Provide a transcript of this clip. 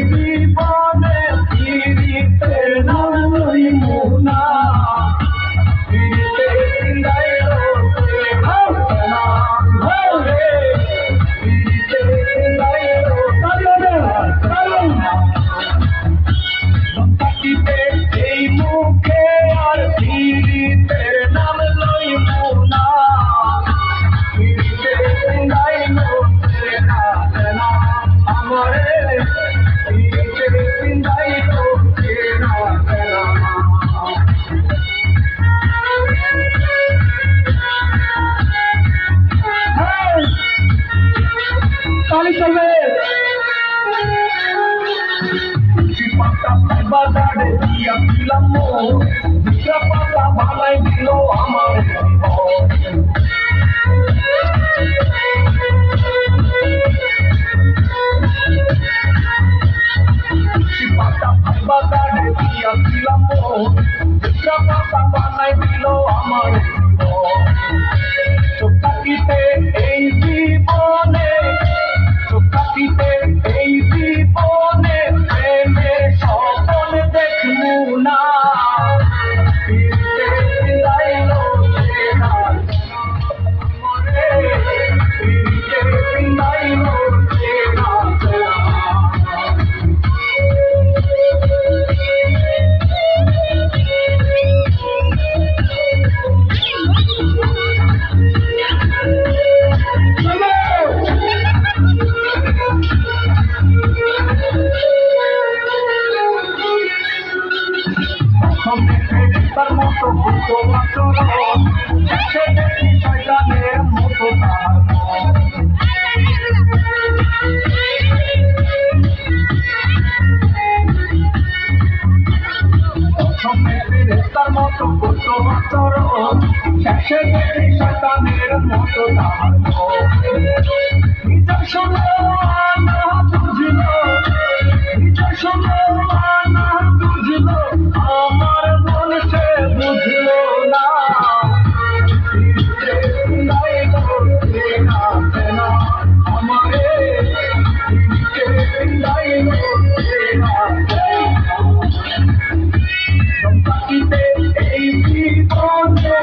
জীবনে ফিরিতে না লইমুনা ফিরিতে চিন্তাইল না ঘরে ফিরিতে চিন্তাইল থাকিতে এই মুখে আর ফিরিতে নাম লইমুনা ফিরিতে চিন্তাইল না আমরে বাজারে দিয়াছিলাম দুটা পাতা ভালাই দিল আমার পাতা বাজারে দিয়াছিলাম দুটা পাতা ভালাই দিল আমার চোখাটিতে এই জীবনে চোখাটিতে এই জীবনে প্রেমের স্বপ্ন দেখবো না ফিরতে ফিরাইল না ফিরতে ফিরাইল না তার মতো বুঝো আচরণ সে দেখি শয়তানের মতো তার মতো বুঝো আচরণ সে দেখি শয়তানের মতো নিজের শোনো না বুঝলো নিজের শোনো না বুঝলো আমার মন সে বুঝলো না আমারে এই জীবনে